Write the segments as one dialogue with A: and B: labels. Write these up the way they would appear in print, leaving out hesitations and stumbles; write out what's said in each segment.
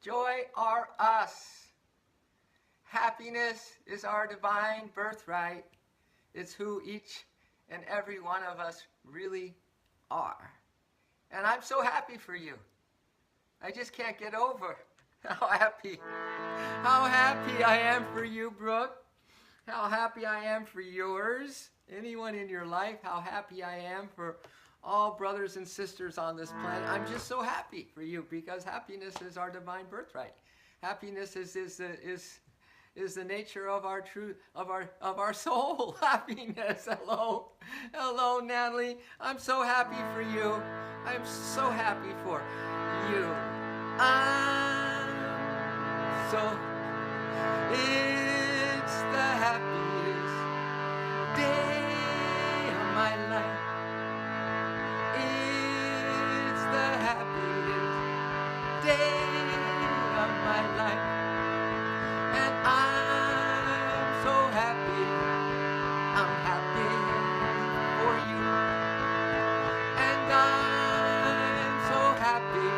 A: Joy are us. Happiness is our divine birthright. It's who each and every one of us really are. And I'm so happy for you. I just can't get over how happy I am for you, Brooke. How happy I am for yours. Anyone in your life, how happy I am for all brothers and sisters on this planet. I'm just so happy for you because happiness is our divine birthright. Happiness is the nature of our of our soul. Happiness. Hello, Natalie. I'm so happy for you. I'm so happy for you. I'm so. It's the happiest day of my life. It's the happiest day of my life. And I'm so happy. I'm happy for you. And I'm so happy.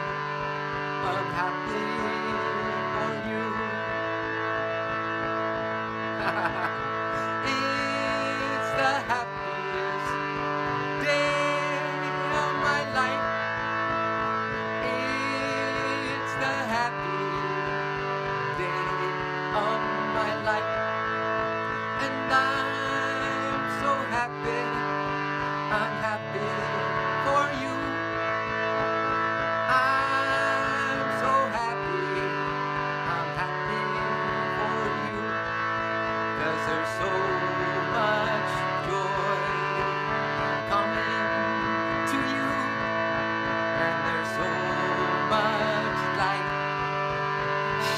A: I'm happy for you. It's the happiest day of my life. It's the happiest day of my life. And I'm so happy. I'm happy for you. I'm so happy. I'm happy for you. 'Cause there's so much joy coming to you. And there's so much light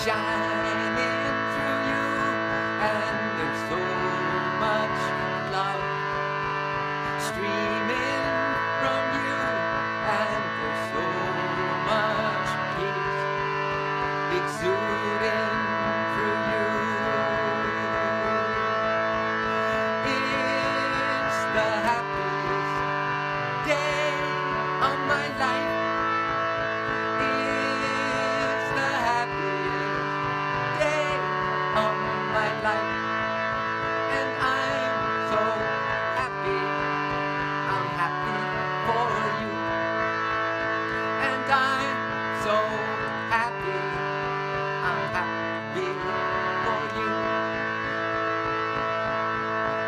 A: shining through you. And there's so much love streaming from you. And there's so much peace exuding through you. It's the happiest day of my life. It's the happiest day of my life. And I'm so happy. I'm happy for you. And I'm so happy. I'm happy for you.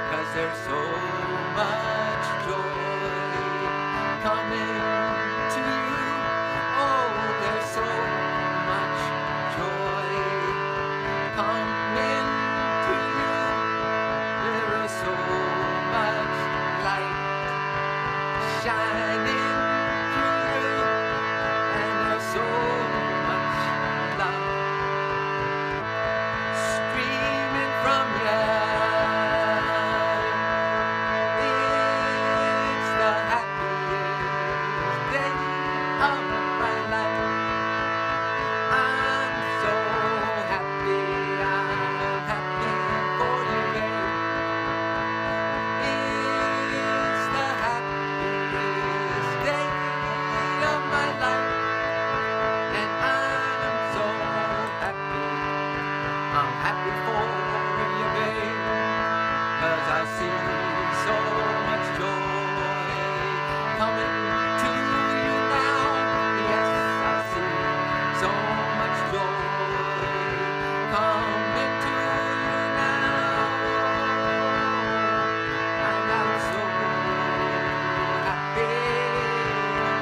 A: 'Cause there's so much joy coming to you. Oh, there's so much joy coming to you. There is so much light shining through you. And there's so much love streaming from you. It's the happiest day of my life. I'm so happy. I'm happy for you, babe. It's the happiest day of my life. And I'm so happy. I'm happy for you, babe. 'Cause I see so much joy coming to you now. Yes, I see so much joy coming to you now. And I'm so happy,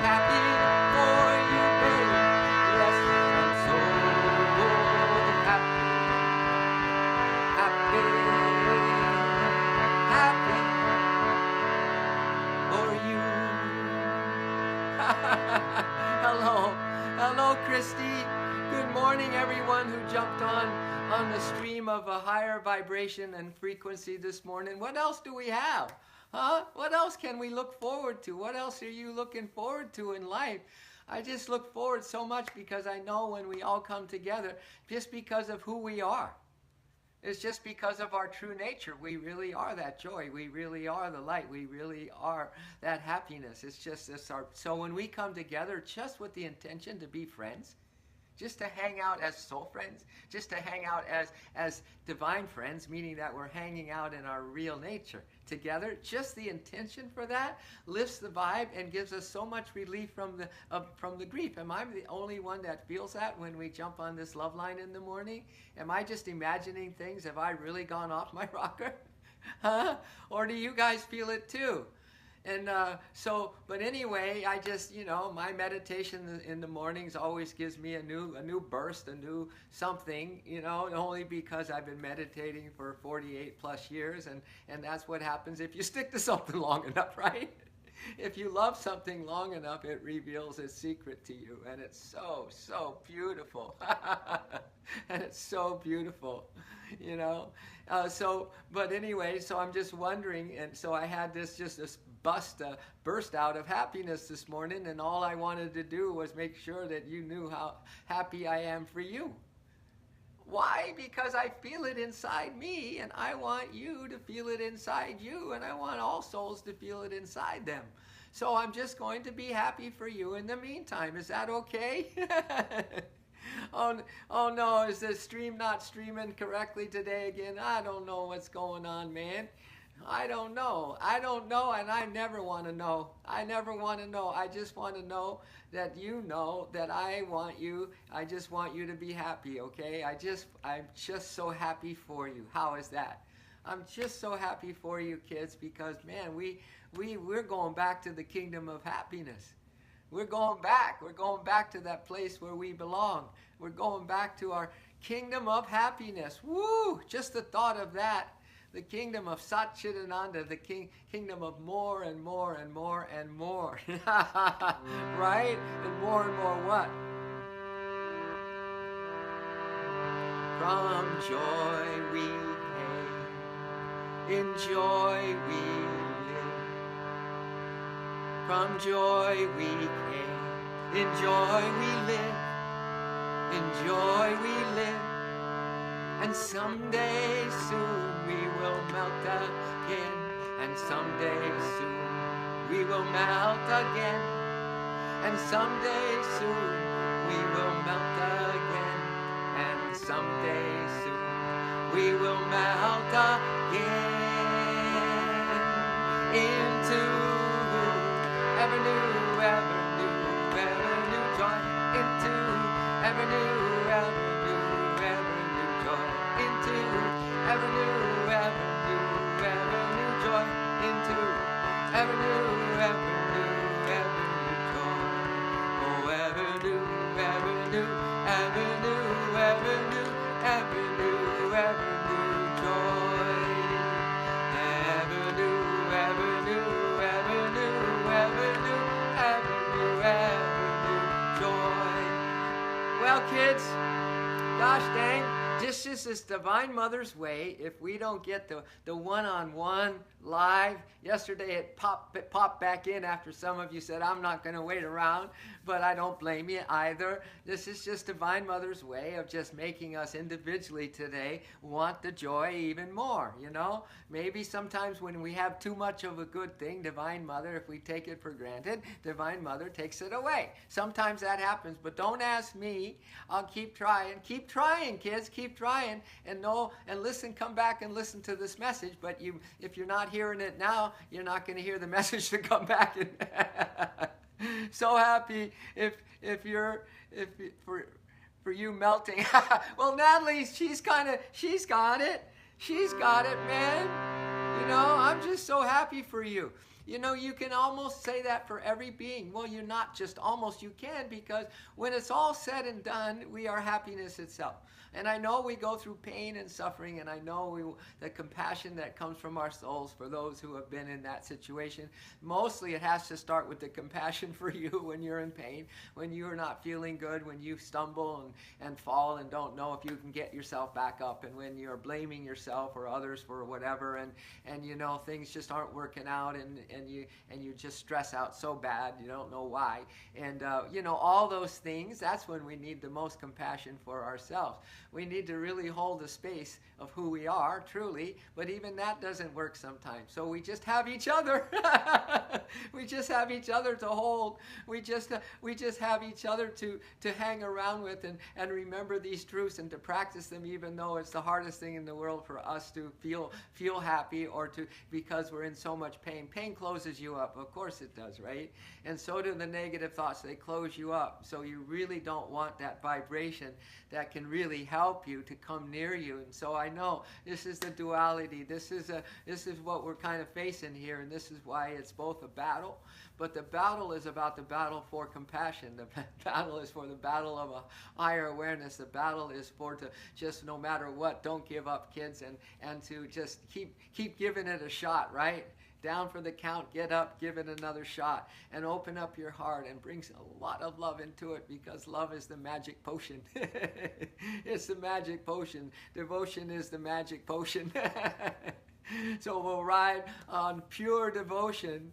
A: happy for you, babe. Yes, I'm so happy, happy, happy for you. Hello, Christy. Good morning, everyone who jumped on the stream of a higher vibration and frequency this morning. What else do we have? Huh? What else can we look forward to? What else are you looking forward to in life? I just look forward so much because I know when we all come together, just because of who we are. It's just because of our true nature. We really are that joy. We really are the light. We really are that happiness. It's just this. So when we come together just with the intention to be friends, just to hang out as soul friends, just to hang out as divine friends, meaning that we're hanging out in our real nature together. Just the intention for that lifts the vibe and gives us so much relief from the grief. Am I the only one that feels that when we jump on this love line in the morning? Am I just imagining things? Have I really gone off my rocker? Huh? Or do you guys feel it too? And but anyway, I just, my meditation in the mornings always gives me a new burst, a new something, only because I've been meditating for 48 plus years, and that's what happens if you stick to something long enough, right? If you love something long enough, it reveals its secret to you, and it's so, so beautiful. And it's so beautiful, but anyway, so I'm just wondering, and so I had this burst out of happiness this morning, and all I wanted to do was make sure that you knew how happy I am for you. Why? Because I feel it inside me, and I want you to feel it inside you, and I want all souls to feel it inside them. So I'm just going to be happy for you in the meantime. Is that okay? Oh no, is the stream not streaming correctly today again? I don't know what's going on, man. I don't know, and I never want to know. I never want to know. I just want to know that you know that I just want you to be happy, okay? I'm just so happy for you. How is that? I'm just so happy for you, kids, because, man, we're going back to the kingdom of happiness. We're going back. We're going back to that place where we belong. We're going back to our kingdom of happiness. Woo! Just the thought of that. The kingdom of Satchidananda, the kingdom of more and more and more and more. Right? And more what? From joy we came, in joy we live. From joy we came, in joy we live. In joy we live. And someday soon we will melt again. And someday soon we will melt again. And someday soon we will melt again. And someday soon we will melt again. Into ever new joy. Into ever new joy. Into ever new joy. Into ever new joy. Oh, ever new joy. Ever new joy. Ever new joy. Well, kids, gosh dang, this is this Divine Mother's way. If we don't get the one-on-one live, yesterday it popped back in after some of you said, I'm not going to wait around, but I don't blame you either. This is just Divine Mother's way of just making us individually today want the joy even more, Maybe sometimes when we have too much of a good thing, Divine Mother, if we take it for granted, Divine Mother takes it away. Sometimes that happens, but don't ask me. I'll keep trying. Keep trying, kids. Keep trying. And listen, come back and listen to this message, but if you're not hearing it now, you're not going to hear the message to come back. So happy for you melting. Well, Natalie, she's got it. She's got it, man. I'm just so happy for you. You can almost say that for every being. Well, you're not just almost, you can, because when it's all said and done, we are happiness itself. And I know we go through pain and suffering, and I know the compassion that comes from our souls for those who have been in that situation. Mostly it has to start with the compassion for you when you're in pain, when you're not feeling good, when you stumble and fall and don't know if you can get yourself back up, and when you're blaming yourself or others for whatever, and things just aren't working out, and you just stress out so bad you don't know why. And all those things, that's when we need the most compassion for ourselves. We need to really hold the space of who we are truly, but even that doesn't work sometimes. So we just have each other. We just have each other to hold. We just have each other to hang around with and remember these truths and to practice them, even though it's the hardest thing in the world for us to feel happy, or to, because we're in so much pain. Pain closes you up. Of course it does, right? And so do the negative thoughts. They close you up. So you really don't want that vibration that can really help you to come near you. And so I know this is the duality. This is what we're kind of facing here, and this is why it's both a battle. But the battle is about the battle for compassion. The battle is for the battle of a higher awareness. The battle is for to just, no matter what, don't give up, kids, and to just keep giving it a shot, right? Down for the count, get up, give it another shot, and open up your heart and bring a lot of love into it, because love is the magic potion. It's the magic potion. Devotion is the magic potion. So we'll ride on pure devotion,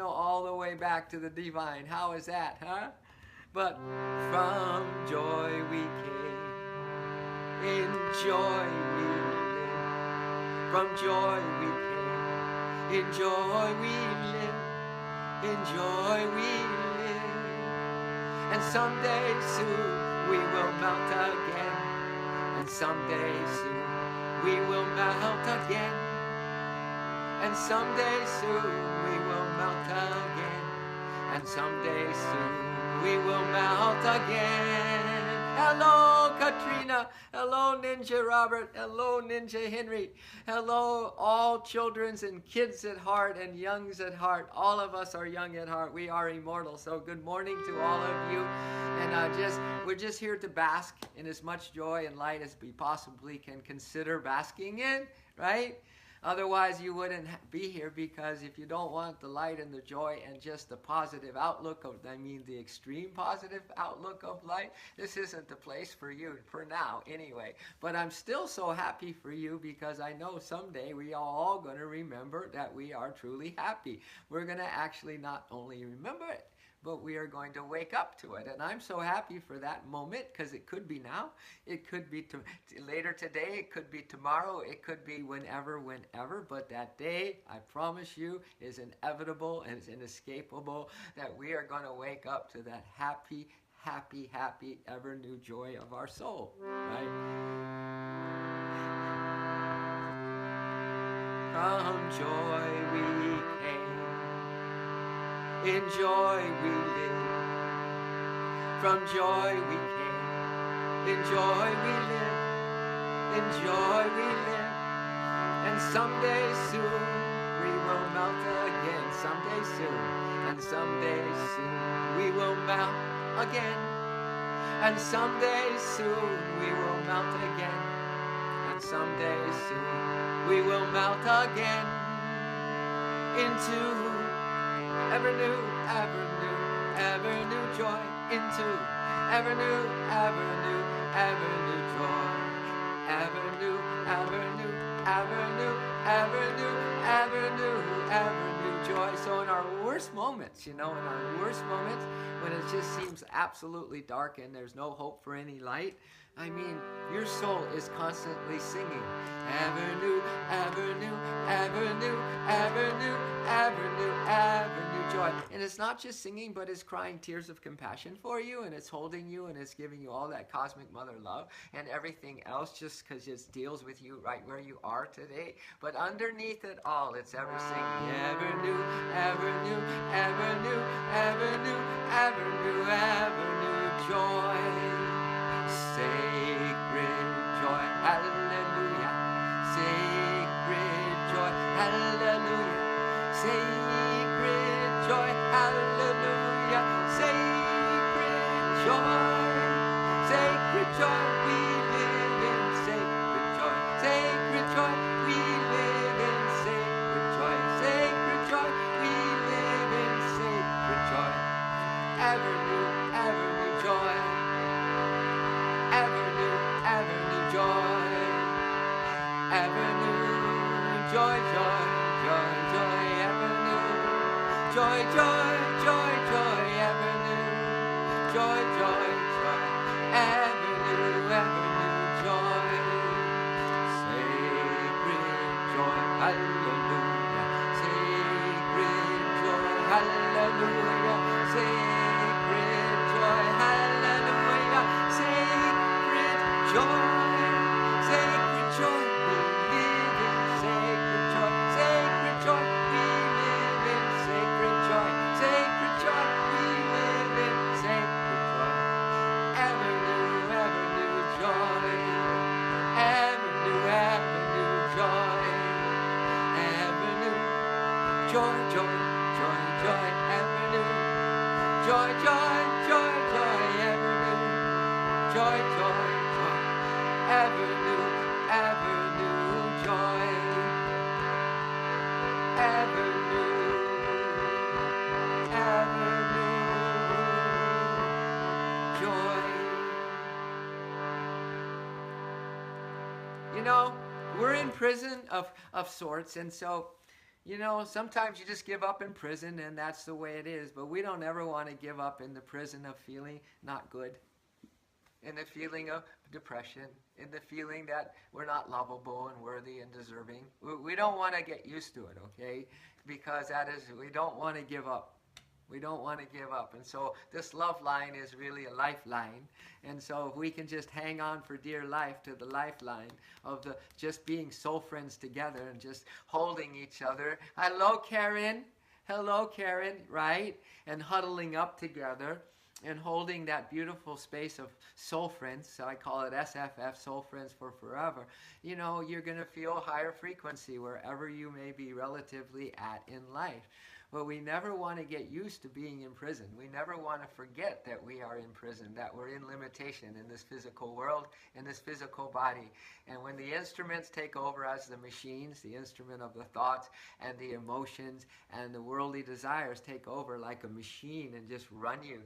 A: all the way back to the divine. How is that, huh? But from joy we came, in joy we live. From joy we came, in joy we live. In joy we live. And someday soon we will melt again. And someday soon we will melt again. And someday soon we will melt again. And someday soon we will melt again. Hello, Katrina. Hello, Ninja Robert. Hello, Ninja Henry. Hello, all children's and kids at heart and youngs at heart. All of us are young at heart. We are immortal. So good morning to all of you. And we're just here to bask in as much joy and light as we possibly can consider basking in, right? Otherwise, you wouldn't be here, because if you don't want the light and the joy and just the positive outlook of, the extreme positive outlook of life, this isn't the place for you, for now anyway. But I'm still so happy for you, because I know someday we are all going to remember that we are truly happy. We're going to actually not only remember it, but we are going to wake up to it. And I'm so happy for that moment, because it could be now, it could be later today, it could be tomorrow, it could be whenever, but that day, I promise you, is inevitable and is inescapable, that we are going to wake up to that happy, happy, happy, ever new joy of our soul, right? From joy we came, in joy we live. From joy we came, in joy we live. In joy we live. And someday soon we will melt again. Someday soon, and someday soon we will melt again. And someday soon we will melt again. And someday soon we will melt again into ever new, ever new, ever new joy. Into ever new, ever new, ever new joy. Ever new, ever new, ever new, ever new, ever new, ever new joy. So in our worst moments, in our worst moments, when it just seems absolutely dark and there's no hope for any light, your soul is constantly singing, ever new, ever new, ever new, ever new, ever new, ever new joy. And it's not just singing, but it's crying tears of compassion for you, and it's holding you, and it's giving you all that cosmic mother love and everything else, just because it deals with you right where you are today. But underneath it all, it's ever singing, ever new, ever new, ever new, ever new, ever new, ever new joy. Sacred joy, hallelujah. Sacred joy, hallelujah. Sacred joy, hallelujah. Sacred joy, sacred joy, we live in sacred joy. Sacred joy, we live in sacred joy. Sacred joy, we live in sacred joy. Ever new joy. Ever new joy, ever new joy, joy, joy, joy, ever new, Joy, joy, joy, joy, ever new. Joy, joy, joy, ever new, joy. Sacred joy, hallelujah. Sacred joy, hallelujah. Sacred joy, hallelujah. Sacred joy. Sacred joy, we live in sacred joy. Sacred joy, we live in sacred joy. Sacred joy, we live in sacred joy. Ever new joy. Ever new joy. Ever new joy, joy, joy, joy, ever new. Joy, joy, joy, joy, ever new. Joy, joy, joy, ever new joy. Ever new joy. You know, we're in prison of sorts, and so, you know, sometimes you just give up in prison, and that's the way it is. But we don't ever want to give up in the prison of feeling not good, in the feeling of depression, in the feeling that we're not lovable and worthy and deserving. We don't want to get used to it, okay? Because we don't want to give up. We don't want to give up. And so this love line is really a lifeline. And so if we can just hang on for dear life to the lifeline of the just being soul friends together and just holding each other. Hello, Karen. Hello, Karen, right? And huddling up together and holding that beautiful space of soul friends. So I call it SFF, Soul Friends for Forever. You know, you're going to feel higher frequency wherever you may be relatively at in life. But we never want to get used to being in prison. We never want to forget that we are in prison, that we're in limitation in this physical world, in this physical body. And when the instruments take over as the machines, the instrument of the thoughts and the emotions and the worldly desires take over like a machine and just run you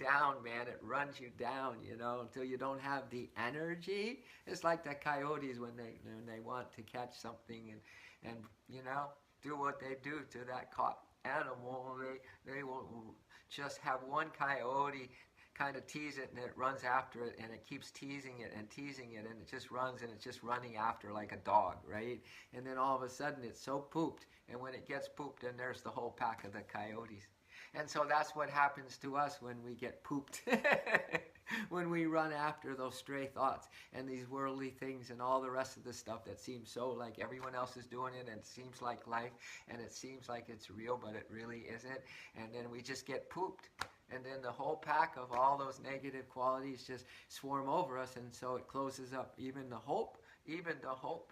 A: down, man. It runs you down, you know, until you don't have the energy. It's like the coyotes when they want to catch something and you know, do what they do to that caught animal. They will just have one coyote kind of tease it, and it runs after it, and it keeps teasing it, and it just runs, and it's just running after like a dog, right? And then all of a sudden it's so pooped, and when it gets pooped, then there's the whole pack of the coyotes. And so that's what happens to us when we get pooped. When we run after those stray thoughts and these worldly things and all the rest of the stuff that seems so like everyone else is doing it, and it seems like life, and it seems like it's real, but it really isn't. And then we just get pooped. And then the whole pack of all those negative qualities just swarm over us, and so it closes up even the hope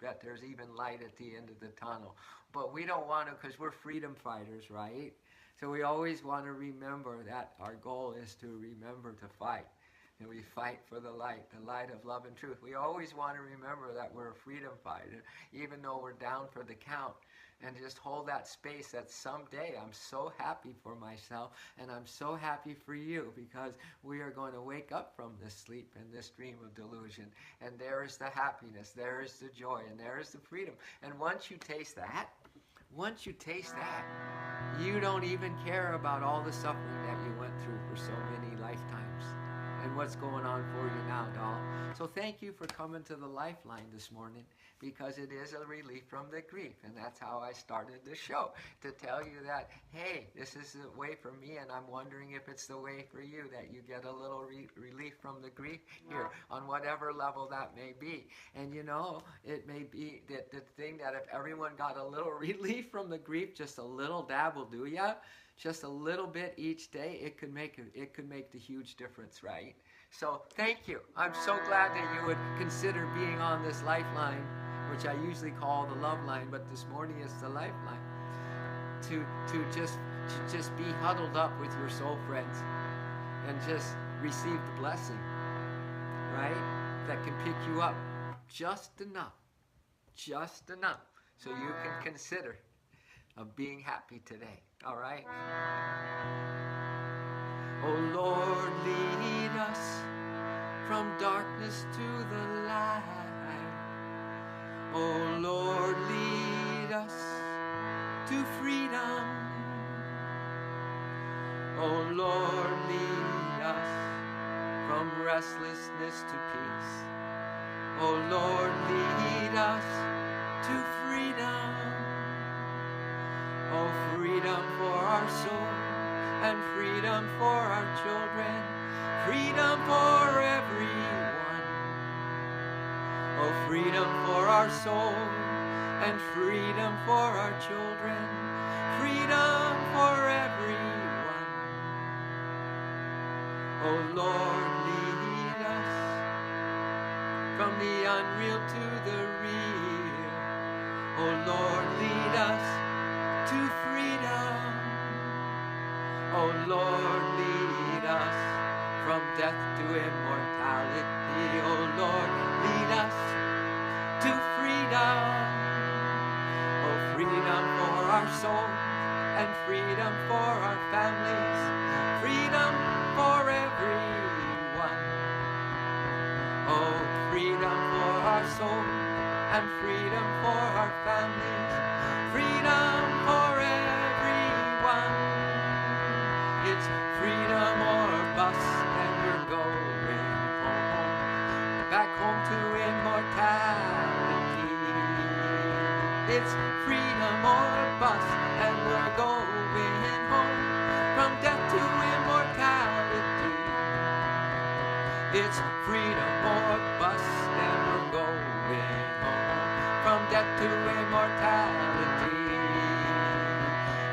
A: that there's even light at the end of the tunnel. But we don't want to, because we're freedom fighters, right? So we always want to remember that our goal is to remember to fight. And we fight for the light of love and truth. We always want to remember that we're a freedom fighter, even though we're down for the count. And just hold that space that someday I'm so happy for myself, and I'm so happy for you, because we are going to wake up from this sleep and this dream of delusion. And there is the happiness, there is the joy, and there is the freedom. And once you taste that, you don't even care about all the suffering that you went through for so many lifetimes and what's going on for you now, doll. So thank you for coming to the Lifeline this morning, because it is a relief from the grief. And that's how I started the show, to tell you that, hey, this is the way for me, and I'm wondering if it's the way for you, that you get a little relief from the grief here, on whatever level that may be. And you know, it may be that the thing that if everyone got a little relief from the grief, just a little dab will do ya. Just a little bit each day, it could make the huge difference, right? So thank you. I'm so glad that you would consider being on this Lifeline, which I usually call the Love Line, but this morning it's the Lifeline. To just be huddled up with your soul friends and just receive the blessing, right? That can pick you up just enough, so you can consider of being happy today. All right? Oh Lord, lead us from darkness to the light. Oh Lord, lead us to freedom. Oh Lord, lead us from restlessness to peace. Oh Lord, lead us to freedom. Oh, freedom for our soul and freedom for our children. Freedom for everyone. Oh, freedom for our soul and freedom for our children. Freedom for everyone. Oh Lord, lead us from the unreal to the real. Oh Lord, lead us to freedom. Oh Lord, lead us from death to immortality. Oh Lord, lead us to freedom. Oh, freedom for our soul and freedom for our families. Freedom for everyone. Oh, freedom for our soul and freedom for our families. Freedom for everyone. It's freedom or bust, and we're going home, back home to immortality. It's freedom or bust, and we're going home, from death to immortality. It's freedom or bust, and we're going home, from death to immortality.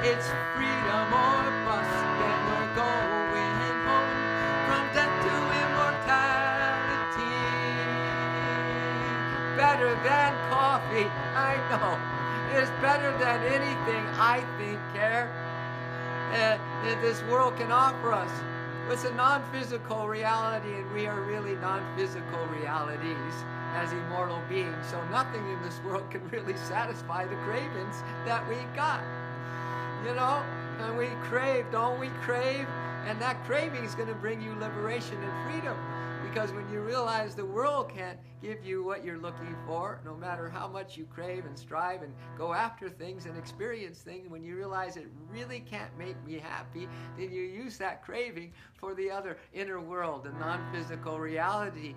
A: It's freedom or bust, and we're going home, from death to immortality. Better than coffee, I know. It's better than anything I think, care, that this world can offer us. It's a non-physical reality, and we are really non-physical realities as immortal beings. So nothing in this world can really satisfy the cravings that we got. You know, and we crave, don't we crave? And that craving is going to bring you liberation and freedom. Because when you realize the world can't give you what you're looking for, no matter how much you crave and strive and go after things and experience things, when you realize it really can't make me happy, then you use that craving for the other inner world, the non-physical reality,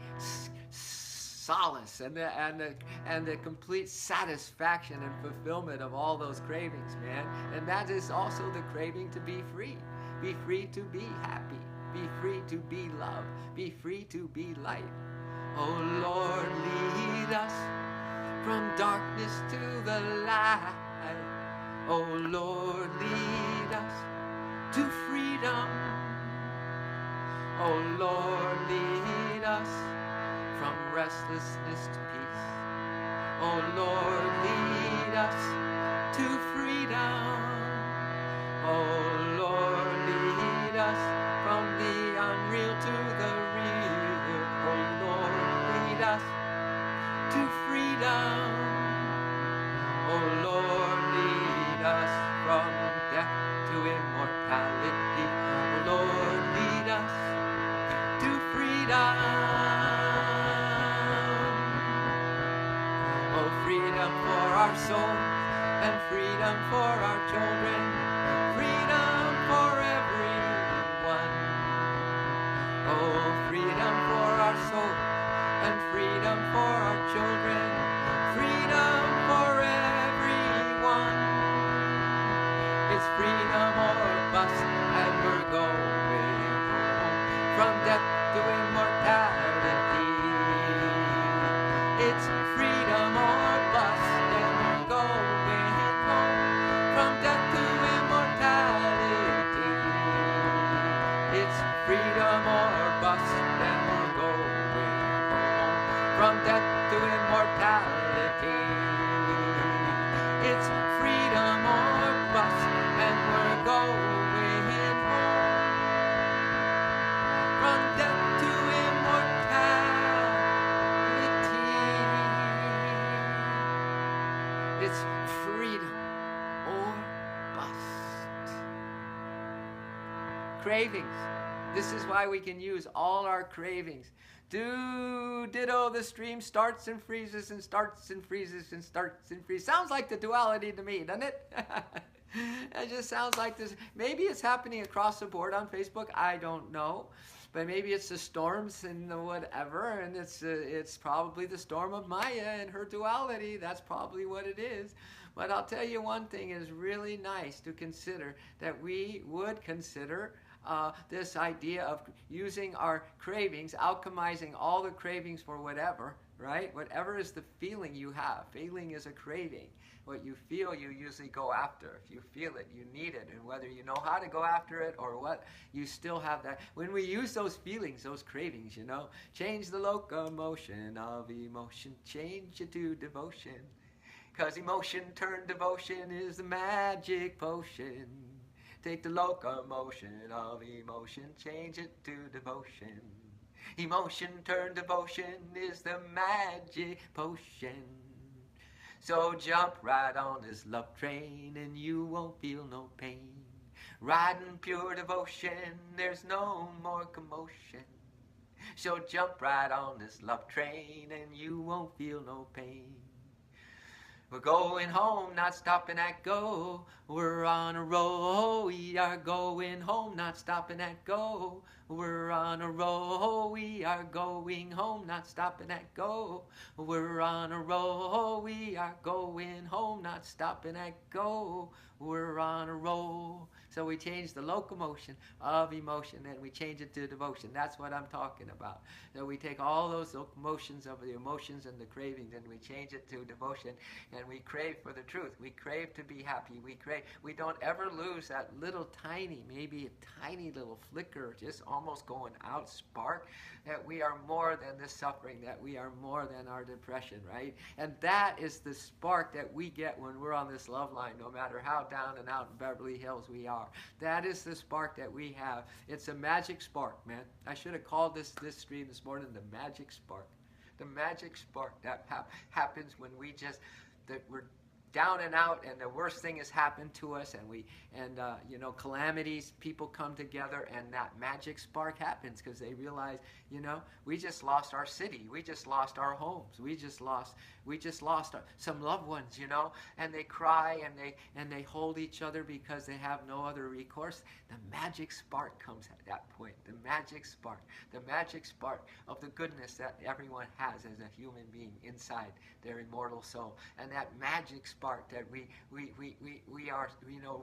A: solace and the complete satisfaction and fulfillment of all those cravings, man. And that is also the craving to be free. Be free to be happy. Be free to be love. Be free to be light. Oh Lord, lead us from darkness to the light. Oh Lord, lead us to freedom. Oh Lord, lead us from restlessness to peace. Oh Lord, lead us to freedom. Oh Lord, lead us from the unreal to the real. Oh Lord, lead us to freedom. Oh Lord, lead us from death to immortality. Oh Lord, lead us to freedom. Oh, freedom for our souls and freedom for our children. Freedom for everyone. Oh, freedom for our souls and freedom for our children. Freedom for everyone. It's freedom or bust, and we're going home, from death to immortality. It's freedom or bust, and we're going home, from death to immortality. It's freedom or bust, and we're going home, from death to immortality. It's freedom or bust, and we're going home, from death to immortality. It's freedom or bust. Cravings. This is why we can use all our cravings. Ditto, the stream starts and freezes and starts and freezes and starts and freezes. Sounds like the duality to me, doesn't it? It just sounds like this. Maybe it's happening across the board on Facebook. I don't know. But maybe it's the storms and the whatever, and it's probably the storm of Maya and her duality. That's probably what it is. But I'll tell you one thing is really nice to consider, that we would consider this idea of using our cravings, alchemizing all the cravings for whatever, right? Whatever is the feeling you have. Feeling is a craving. What you feel, you usually go after. If you feel it, you need it. And whether you know how to go after it or what, you still have that. When we use those feelings, those cravings, you know, change the locomotion of emotion, change it to devotion. Because emotion turned devotion is the magic potion. Take the locomotion of emotion, change it to devotion. Emotion turned devotion is the magic potion. So jump right on this love train and you won't feel no pain. Riding pure devotion, there's no more commotion. So jump right on this love train and you won't feel no pain. We're going home, not stopping at go. We're on a roll, we are going home, not stopping at go. We're on a roll, we are going home, not stopping at go. We're on a roll, we are going home, not stopping at go. We're on a roll. So we change the locomotion of emotion and we change it to devotion. That's what I'm talking about. So we take all those locomotions of the emotions and the cravings and we change it to devotion, and we crave for the truth. We crave to be happy. We don't ever lose that little tiny, maybe a tiny little flicker, just almost going out spark, that we are more than the suffering, that we are more than our depression, right? And that is the spark that we get when we're on this love line, no matter how down and out in Beverly Hills we are. That is the spark that we have. It's a magic spark, man. I should have called this stream this morning the magic spark. The magic spark that happens when we're down and out, and the worst thing has happened to us, and calamities, people come together, and that magic spark happens because they realize, we just lost our city, we just lost our homes, we just lost some loved ones, and they cry and they hold each other because they have no other recourse. The magic spark comes at that point. The magic spark of the goodness that everyone has as a human being inside their immortal soul, and that magic spark that we are,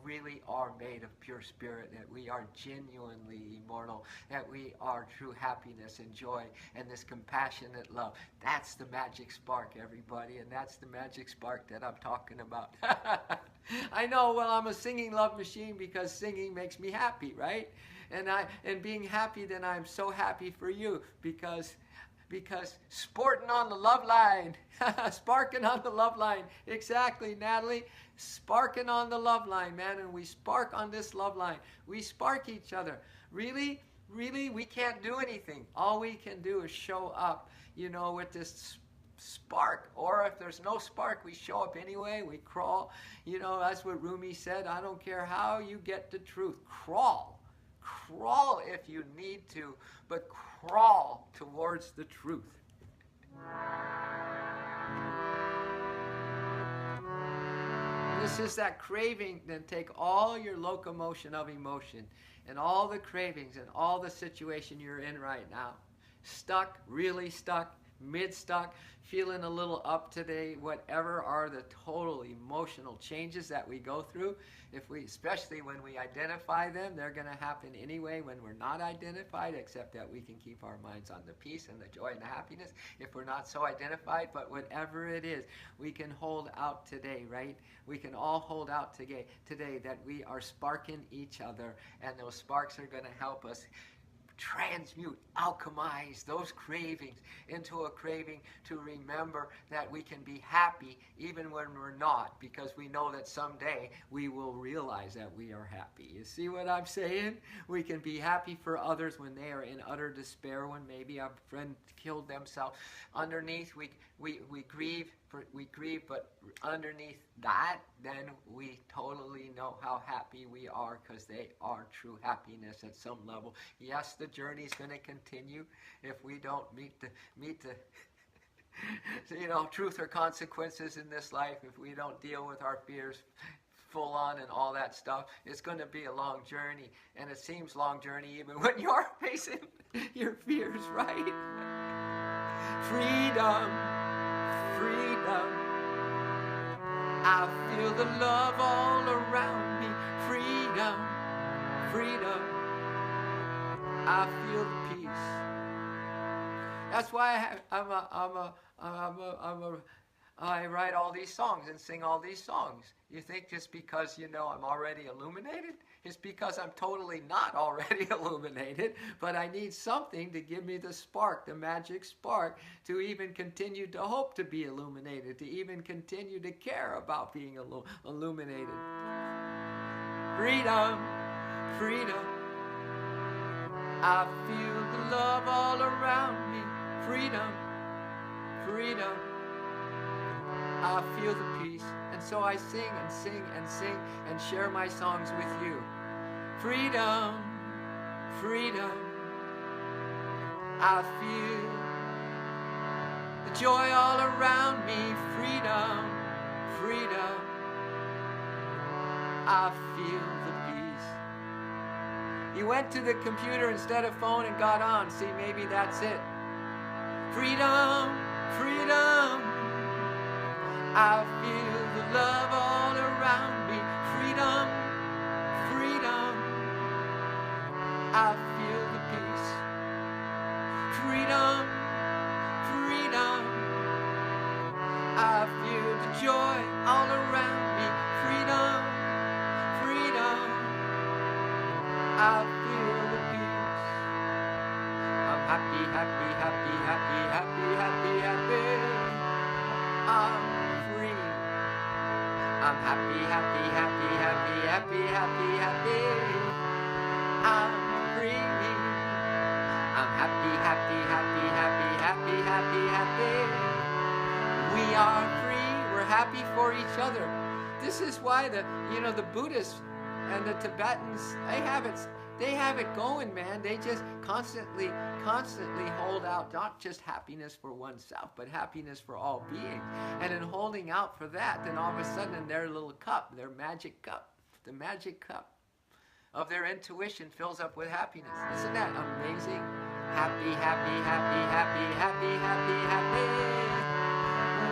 A: really are made of pure spirit, that we are genuinely immortal, that we are true happiness and joy and this compassionate love. That's the magic spark, everybody, and that's the magic spark that I'm talking about. I know, well, I'm a singing love machine because singing makes me happy, right? And being happy, then I'm so happy for you because sporting on the love line, sparking on the love line. Exactly, Natalie. Sparking on the love line, man. And we spark on this love line. We spark each other. Really, we can't do anything. All we can do is show up, with this spark. Or if there's no spark, we show up anyway. We crawl. That's what Rumi said. I don't care how you get the truth. Crawl if you need to, but crawl towards the truth. This is that craving. Then take all your locomotion of emotion and all the cravings and all the situation you're in right now. Stuck, really stuck, mid-stuck, feeling a little up today, whatever are the total emotional changes that we go through. Especially when we identify them, they're going to happen anyway when we're not identified, except that we can keep our minds on the peace and the joy and the happiness if we're not so identified. But whatever it is, we can hold out today, right? We can all hold out today that we are sparking each other, and those sparks are going to help us transmute, alchemize those cravings into a craving to remember that we can be happy even when we're not, because we know that someday we will realize that we are happy. You see what I'm saying? We can be happy for others when they are in utter despair, when maybe a friend killed themselves. Underneath, we grieve, but underneath that, then we totally know how happy we are, because they are true happiness at some level. Yes, the journey's going to continue if we don't meet the truth or consequences in this life, if we don't deal with our fears full on and all that stuff. It's going to be a long journey, and it seems long journey even when you're facing your fears, right? Freedom, freedom. I feel the love all around me. Freedom, freedom. I feel the peace. That's why I write all these songs and sing all these songs. You think just because, you know, I'm already illuminated? It's because I'm totally not already illuminated, but I need something to give me the spark, the magic spark, to even continue to hope to be illuminated, to even continue to care about being illuminated. Freedom, freedom. I feel the love all around me. Freedom, freedom. I feel the peace. And so I sing and sing and sing and share my songs with you. Freedom, freedom. I feel the joy all around me. Freedom, freedom. I feel the peace. You went to the computer instead of phone and got on. See, maybe that's it. Freedom, freedom. I feel the love all around me. Freedom, freedom. I feel the peace. Freedom, freedom. I feel the joy all around me. Freedom, freedom. I feel the peace. I'm happy, happy, happy, happy, happy, happy, happy. I'm happy, happy, happy, happy, happy, happy, happy. I'm free. I'm happy, happy, happy, happy, happy, happy, happy. We are free. We're happy for each other. This is why the Buddhists and the Tibetans, they have it going, man. They just constantly hold out not just happiness for oneself, but happiness for all beings. And in holding out for that, then all of a sudden in their little cup, their magic cup, the magic cup of their intuition fills up with happiness. Isn't that amazing? Happy, happy, happy, happy, happy, happy, happy.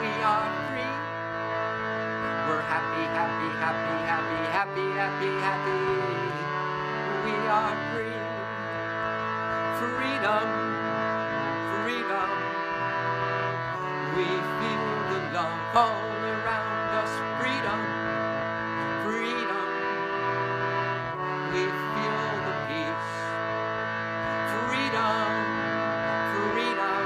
A: We are free. We're happy, happy, happy, happy, happy, happy, happy. We are free. Freedom, freedom. We feel the love all around us. Freedom, freedom. We feel the peace. Freedom, freedom.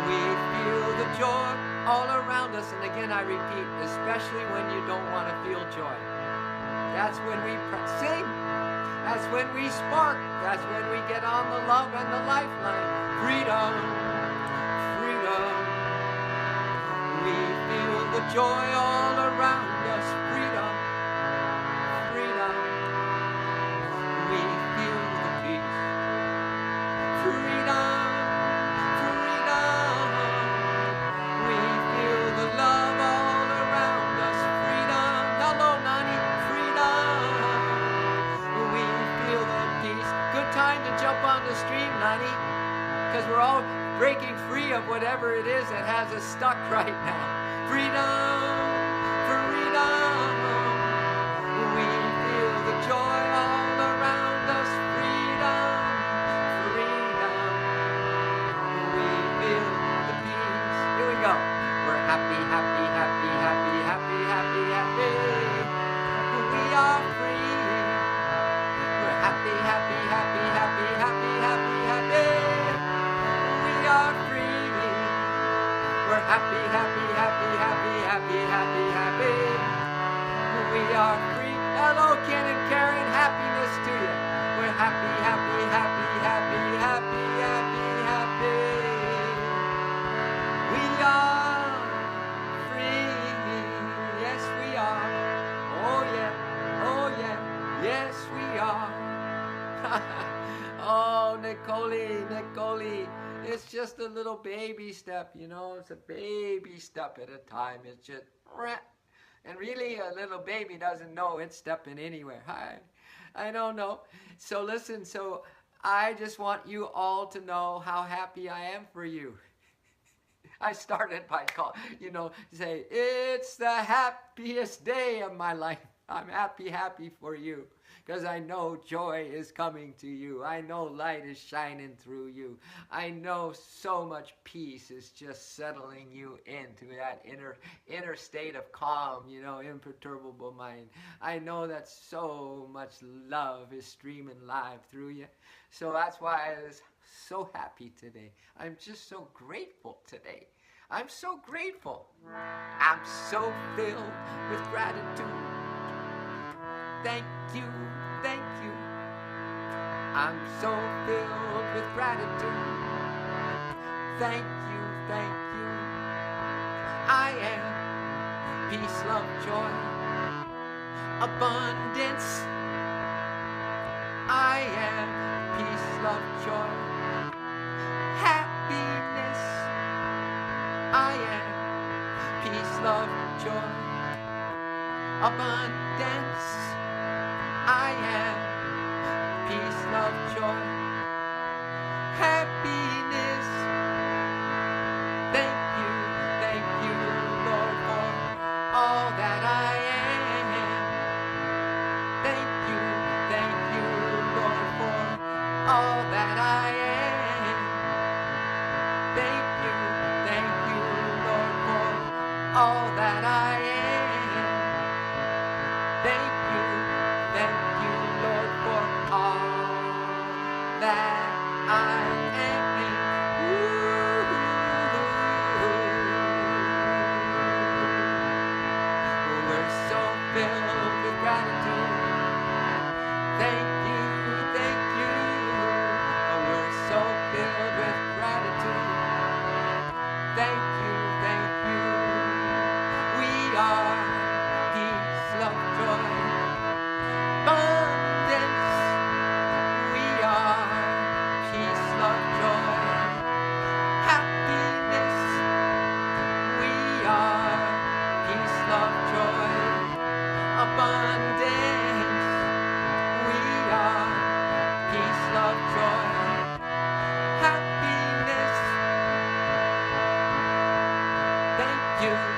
A: We feel the joy all around us. And again, I repeat, especially when you don't want to feel joy. That's when we sing. That's when we spark. That's when we get on the love and the lifeline. Freedom, freedom. We feel the joy all around us. Freedom, freedom. We feel the peace. Freedom, freedom. We feel the love all around us. Freedom. Hello, Nani. Good time to jump on the stream, Nani, because we're all breaking free of whatever it is that has us stuck right now. Freedom, freedom. We feel the joy all around us. Freedom, freedom. We feel the peace. Here we go. We're happy, happy, happy, happy, happy, happy, happy. We are free. Happy, happy, happy, happy, happy, happy, happy. We are free. We're happy, happy, happy, happy, happy, happy, happy. We are free. Hello, Ken and Karen. Happiness to you. We're happy, happy, happy, happy, happy, happy, happy. We are free. Yes, we are. Oh, yeah. Oh, yeah. Yes, we are. Oh, Nicole, it's just a little baby step, you know, it's a baby step at a time. It's just, And really, a little baby doesn't know it's stepping anywhere. I don't know. So listen, so I just want you all to know how happy I am for you. I started by say, it's the happiest day of my life. I'm happy for you. Because I know joy is coming to you. I know light is shining through you. I know so much peace is just settling you into that inner state of calm, imperturbable mind. I know that so much love is streaming live through you. So that's why I was so happy today. I'm just so grateful today. I'm so grateful. I'm so filled with gratitude. Thank you, thank you. I'm so filled with gratitude. Thank you, thank you. I am peace, love, joy, abundance. I am peace, love, joy, happiness. I am peace, love, joy, abundance. I am peace, love, joy, happiness. Thank you, Lord, for all that I am. Thank you, Lord, for all that I am. Thank you, Lord, for all that I am. Thank you, Lord, for all that I am. We're so filled with gratitude. Thank you. We're so filled with gratitude. Thank you. We are peace, love, joy, abundance. We are peace, love, joy, happiness. We are peace, love, joy, abundance. We are peace, love, joy, happiness. Thank you.